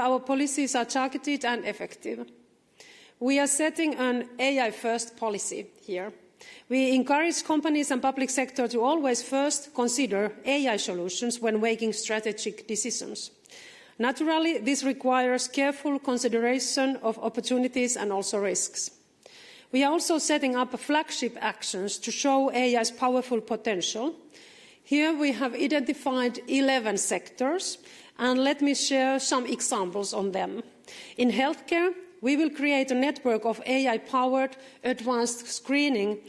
our policies are targeted and effective. We are setting an AI-first policy here. We encourage companies and public sector to always first consider AI solutions when making strategic decisions. Naturally, this requires careful consideration of opportunities and also risks. We are also setting up flagship actions to show AI's powerful potential. Here we have identified 11 sectors, and let me share some examples on them. In healthcare, we will create a network of AI-powered advanced screening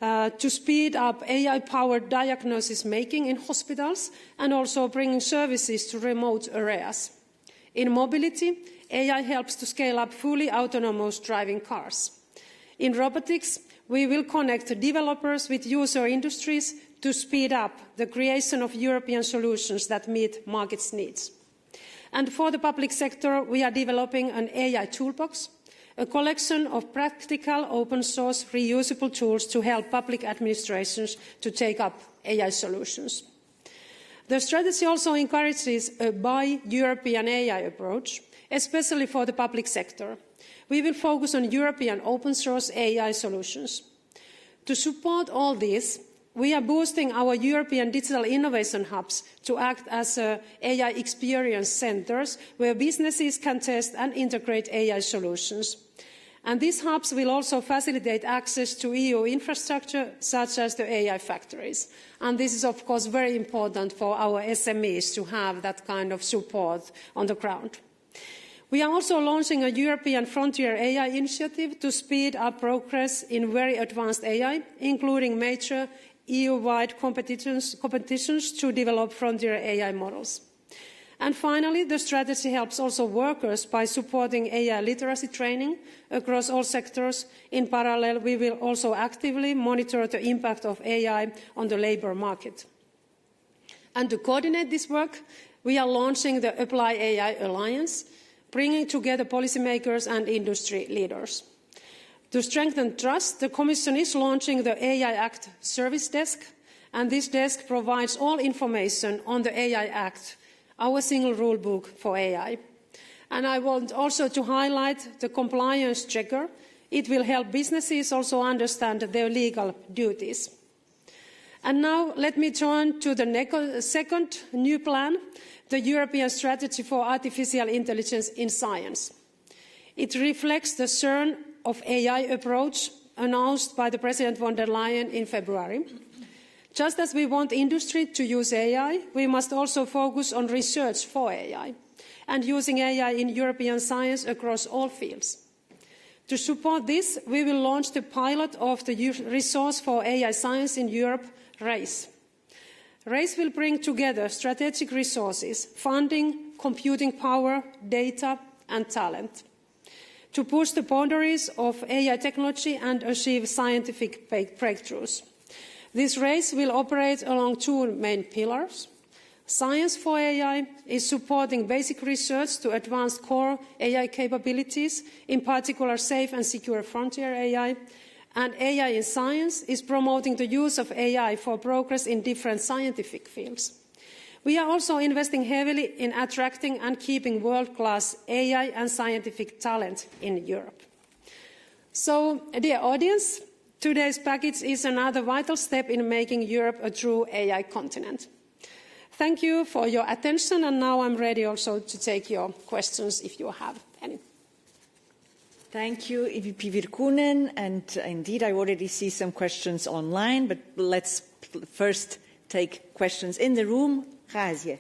to speed up AI-powered diagnosis making in hospitals and also bringing services to remote areas. In mobility, AI helps to scale up fully autonomous driving cars. In robotics, we will connect developers with user industries to speed up the creation of European solutions that meet markets' needs. And for the public sector, we are developing an AI toolbox, a collection of practical, open-source, reusable tools to help public administrations to take up AI solutions. The strategy also encourages a Buy European AI approach, especially for the public sector. We will focus on European open-source AI solutions. To support all this, we are boosting our European digital innovation hubs to act as AI experience centres where businesses can test and integrate AI solutions. And these hubs will also facilitate access to EU infrastructure such as the AI factories. And this is of course very important for our SMEs to have that kind of support on the ground. We are also launching a European Frontier AI initiative to speed up progress in very advanced AI, including major EU-wide competitions to develop frontier AI models. And finally, the strategy helps also workers by supporting AI literacy training across all sectors. In parallel, we will also actively monitor the impact of AI on the labour market. And to coordinate this work, we are launching the Apply AI Alliance, bringing together policymakers and industry leaders. To strengthen trust, the Commission is launching the AI Act Service Desk, and this desk provides all information on the AI Act, our single rule book for AI. And I want also to highlight the compliance checker. It will help businesses also understand their legal duties. And now let me turn to the second new plan, the European Strategy for Artificial Intelligence in Science. It reflects the CERN of AI approach announced by the President von der Leyen in February. Just as we want industry to use AI, we must also focus on research for AI and using AI in European science across all fields. To support this, we will launch the pilot of the Resource for AI Science in Europe, RACE. RACE will bring together strategic resources, funding, computing power, data and talent to push the boundaries of AI technology and achieve scientific breakthroughs. This race will operate along two main pillars. Science for AI is supporting basic research to advance core AI capabilities, in particular safe and secure frontier AI, and AI in science is promoting the use of AI for progress in different scientific fields. We are also investing heavily in attracting and keeping world-class AI and scientific talent in Europe. So, dear audience, today's package is another vital step in making Europe a true AI continent. Thank you for your attention, and now I'm ready also to take your questions if you have any. Thank you, EVP Virkkunen, and indeed I already see some questions online, but let's first take questions in the room. Razia.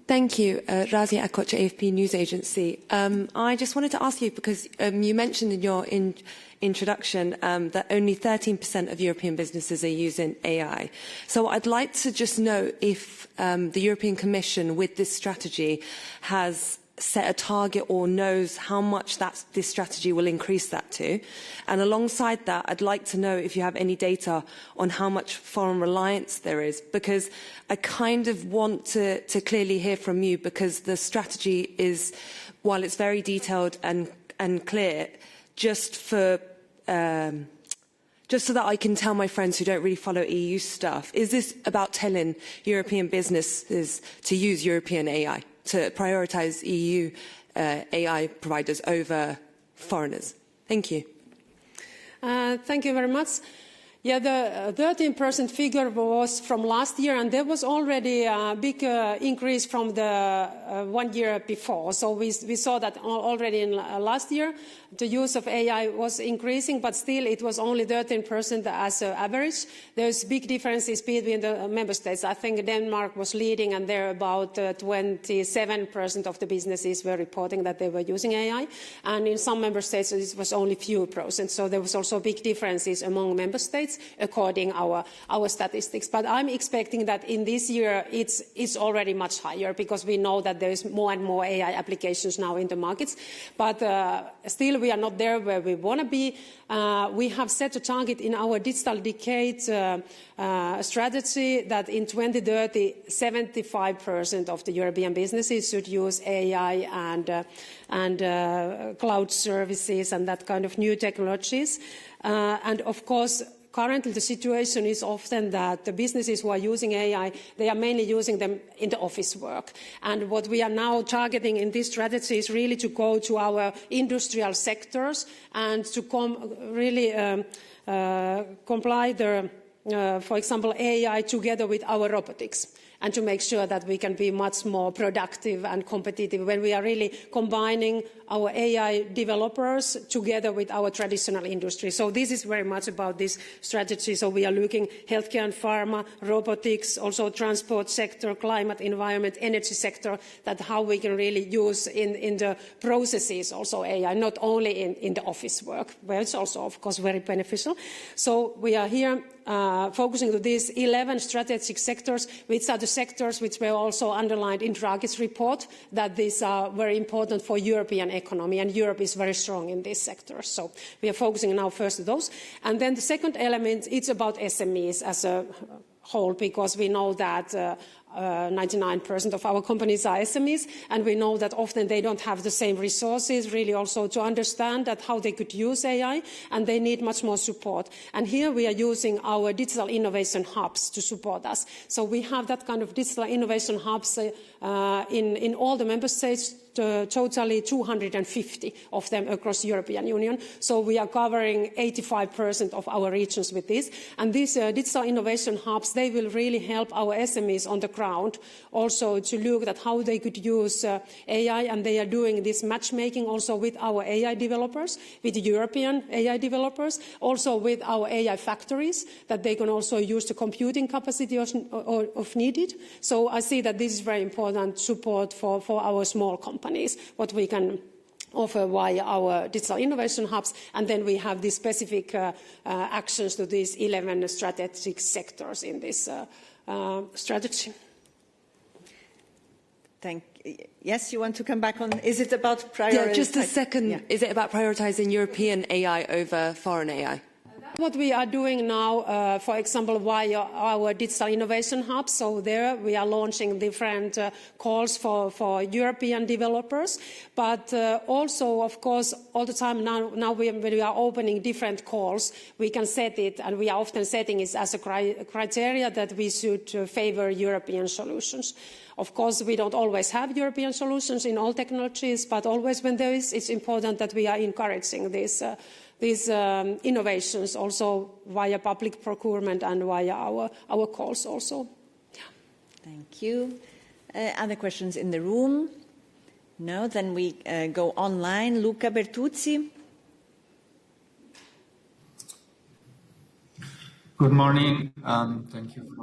Thank you, Razia Akoç, AFP News Agency. I just wanted to ask you, because you mentioned in your introduction that only 13% of European businesses are using AI. So I'd like to just know if the European Commission, with this strategy, has set a target or knows how much this strategy will increase that to. And alongside that, I'd like to know if you have any data on how much foreign reliance there is, because I kind of want to clearly hear from you, because the strategy is, while it's very detailed and clear, just so that I can tell my friends who don't really follow EU stuff, is this about telling European businesses to use European AI? to prioritise EU AI providers over foreigners? Thank you. Thank you very much. Yeah, the 13% figure was from last year, and there was already a big increase from the 1 year before. So we saw that already in last year. The use of AI was increasing, but still it was only 13% as an average. There's big differences between the member states. I think Denmark was leading, and there about 27% of the businesses were reporting that they were using AI. And in some member states, it was only few percent. So there was also big differences among member states according our statistics. But I'm expecting that in this year it's already much higher, because we know that there is more and more AI applications now in the markets. But still we are not there where we want to be. We have set a target in our digital decade strategy that in 2030 75% of the European businesses should use AI and cloud services and that kind of new technologies. And of course, currently the situation is often that the businesses who are using AI, they are mainly using them in the office work. And what we are now targeting in this strategy is really to go to our industrial sectors and to really comply for example, AI together with our robotics, and to make sure that we can be much more productive and competitive when we are really combining our AI developers together with our traditional industry. So this is very much about this strategy. So we are looking healthcare and pharma, robotics, also transport sector, climate, environment, energy sector, that how we can really use in the processes also AI, not only in the office work, where it's also, of course, very beneficial. So we are here focusing on these 11 strategic sectors, which are the sectors which were also underlined in Draghi's report, that these are very important for European economy, and Europe is very strong in these sectors. So we are focusing now first on those. And then the second element, it's about SMEs as a whole, because we know that 99% of our companies are SMEs, and we know that often they don't have the same resources really also to understand that how they could use AI, and they need much more support. And here we are using our digital innovation hubs to support us. So we have that kind of digital innovation hubs in all the member states, totally 250 of them across European Union. So we are covering 85% of our regions with this. And these digital innovation hubs, they will really help our SMEs on the ground also to look at how they could use AI, and they are doing this matchmaking also with our AI developers, with European AI developers, also with our AI factories, that they can also use the computing capacity of needed. So I see that this is very important support for our small companies, what we can offer via our digital innovation hubs, and then we have these specific actions to these 11 strategic sectors in this strategy. Yes, you want to come back on? Is it about prioritizing? Yeah, just a second. Yeah. Is it about prioritizing European AI over foreign AI? What we are doing now, for example, via our digital innovation hub, so there we are launching different calls for European developers, but also, of course, all the time now when we are opening different calls, we can set it, and we are often setting it as a criteria that we should favor European solutions. Of course, we don't always have European solutions in all technologies, but always when there is, it's important that we are encouraging these innovations also via public procurement and via our calls also. Yeah. Thank you. Other questions in the room? No? Then we go online. Luca Bertuzzi. Good morning. Thank you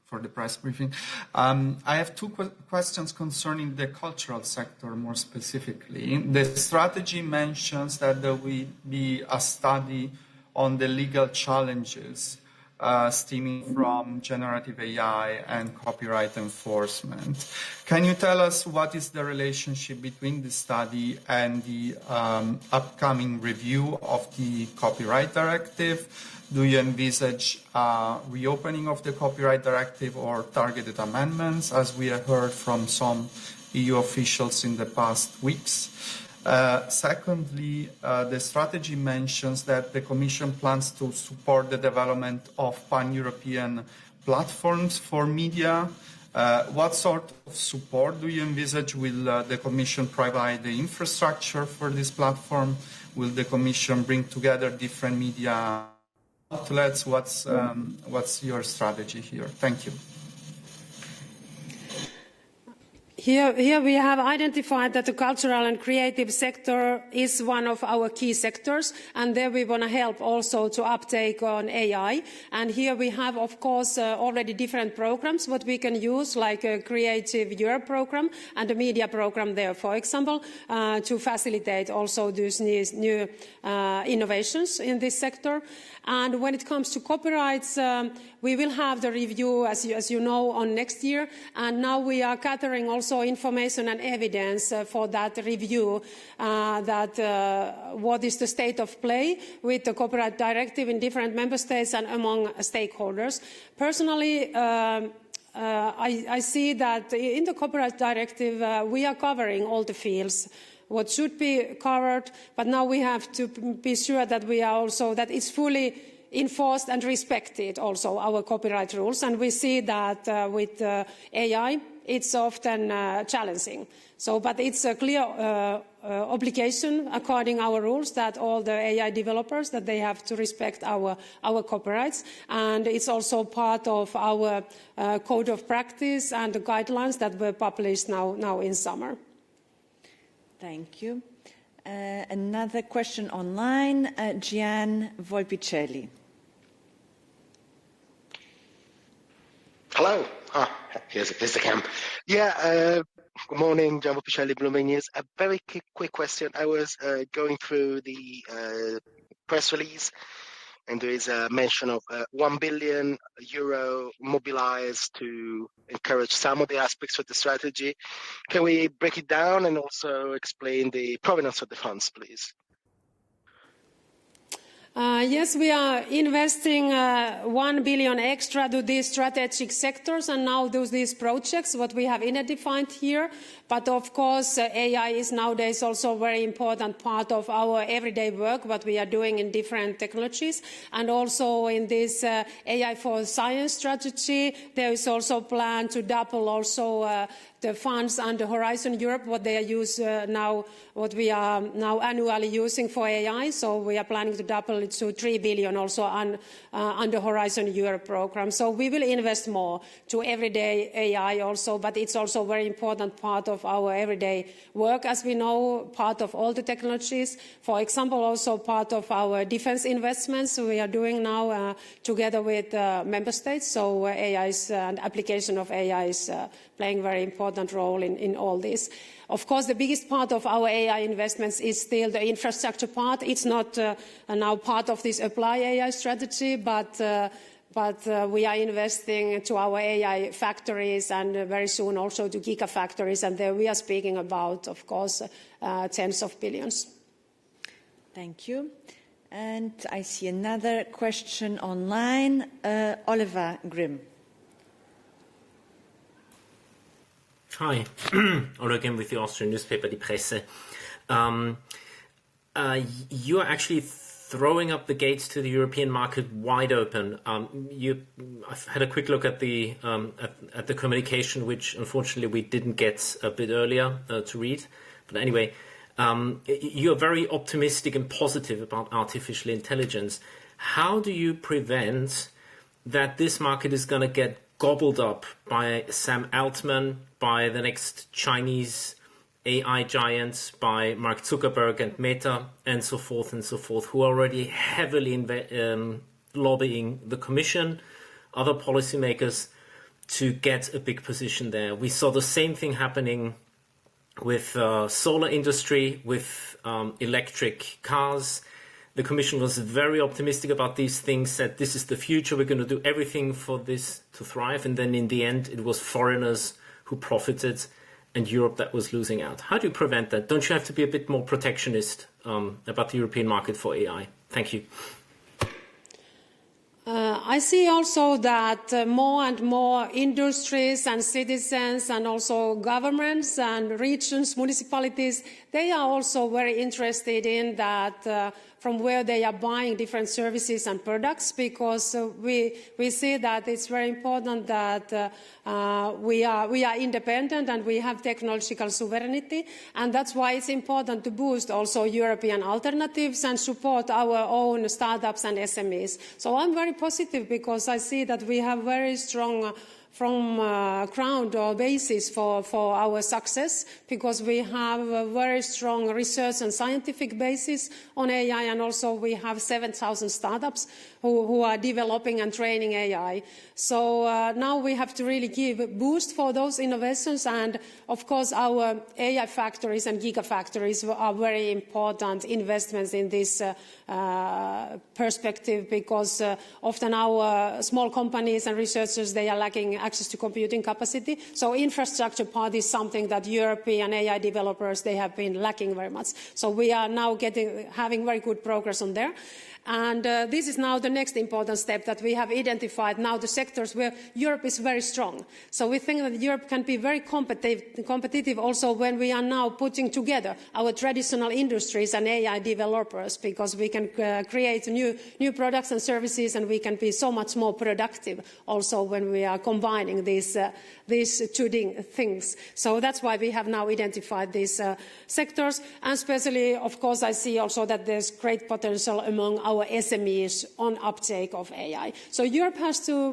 for the press briefing. I have two questions concerning the cultural sector more specifically. The strategy mentions that there will be a study on the legal challenges stemming from generative AI and copyright enforcement. Can you tell us what is the relationship between the study and the upcoming review of the copyright directive? Do you envisage reopening of the copyright directive or targeted amendments, as we have heard from some EU officials in the past weeks? Secondly, the strategy mentions that the Commission plans to support the development of pan-European platforms for media. What sort of support do you envisage? Will the Commission provide the infrastructure for this platform? Will the Commission bring together different media outlets? What's your strategy here? Thank you. Here we have identified that the cultural and creative sector is one of our key sectors, and there we want to help also to uptake on AI. And here we have, of course, already different programs what we can use, like a Creative Europe program and a media program there, for example, to facilitate also these new innovations in this sector. And when it comes to copyrights, we will have the review, as you know, on next year. And now we are gathering also information and evidence for that review, what is the state of play with the copyright directive in different member states and among stakeholders. Personally, I see that in the copyright directive, we are covering all the fields what should be covered, but now we have to be sure that we are also, that it's fully enforced and respected also, our copyright rules. And we see that with AI, it's often challenging. So, but it's a clear obligation according to our rules that all the AI developers, that they have to respect our copyrights. And it's also part of our code of practice and the guidelines that were published now in summer. Thank you. Another question online, Gian Volpicelli. Hello. Here's the cam. Yeah, good morning, Gian Volpicelli, Bloomberg News. A very quick question. I was going through the press release, and there is a mention of €1 billion mobilized to encourage some of the aspects of the strategy. Can we break it down and also explain the provenance of the funds, please? Yes, we are investing 1 billion extra to these strategic sectors and now do these projects, what we have identified here. But of course, AI is nowadays also a very important part of our everyday work, what we are doing in different technologies. And also in this AI for Science strategy, there is also a plan to double also the funds under Horizon Europe, what they are now, what we are now annually using for AI. So we are planning to double it to 3 billion also under Horizon Europe program. So we will invest more to everyday AI also, but it's also a very important part of our everyday work, as we know, part of all the technologies. For example, also part of our defense investments we are doing now together with member states. So AI and application of AI is playing a very important role in all this. Of course, the biggest part of our AI investments is still the infrastructure part. It's not now part of this Apply AI strategy, but we are investing to our AI factories and very soon also to gigafactories. And there we are speaking about, of course, tens of billions. Thank you. And I see another question online. Oliver Grimm. Hi, Oliver again with the Austrian newspaper, Die Presse. You are actually throwing up the gates to the European market wide open. I've had a quick look at the communication, which unfortunately we didn't get a bit earlier to read. But anyway, you're very optimistic and positive about artificial intelligence. How do you prevent that this market is going to get gobbled up by Sam Altman, by the next Chinese AI giants, by Mark Zuckerberg and Meta, and so forth, who are already heavily lobbying the Commission, other policymakers, to get a big position there? We saw the same thing happening with solar industry, with electric cars. The Commission was very optimistic about these things, said this is the future, we're going to do everything for this to thrive. And then in the end, it was foreigners who profited and Europe that was losing out. How do you prevent that? Don't you have to be a bit more protectionist about the European market for AI? Thank you. I see also that more and more industries and citizens and also governments and regions, municipalities, they are also very interested in that from where they are buying different services and products, because we see that it's very important that we are independent and we have technological sovereignty, and that's why it's important to boost also European alternatives and support our own startups and SMEs. So I'm very positive because I see that we have very strong ground or basis for our success, because we have a very strong research and scientific basis on AI, and also we have 7,000 startups who are developing and training AI. So now we have to really give a boost for those innovations, and of course our AI factories and gigafactories are very important investments in this perspective, because often our small companies and researchers, they are lacking access to computing capacity. So infrastructure part is something that European AI developers, they have been lacking very much. So we are now having very good progress on there. And this is now the next important step, that we have identified now the sectors where Europe is very strong. So we think that Europe can be very competitive also when we are now putting together our traditional industries and AI developers, because we can create new products and services, and we can be so much more productive also when we are combining these two things. So that's why we have now identified these sectors, and especially, of course, I see also that there's great potential among our SMEs on uptake of AI. So Europe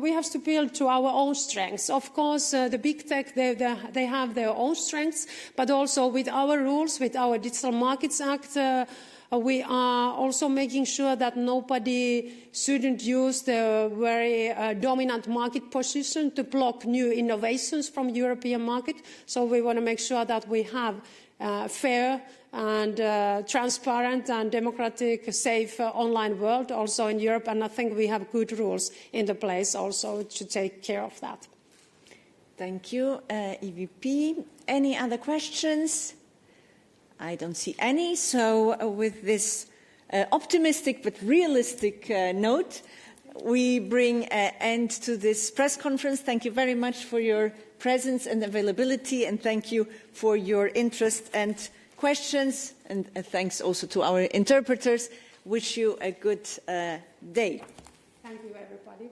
we have to build to our own strengths. Of course, the big tech, they have their own strengths, but also with our rules, with our Digital Markets Act, we are also making sure that nobody shouldn't use the very dominant market position to block new innovations from European market. So we want to make sure that we have fair and transparent and democratic, safe online world also in Europe, and I think we have good rules in the place also to take care of that. Thank you, EVP. Any other questions? I don't see any. So with this optimistic but realistic note, we bring an end to this press conference. Thank you very much for your presence and availability, and thank you for your interest and questions, and thanks also to our interpreters. Wish you a good day. Thank you, everybody.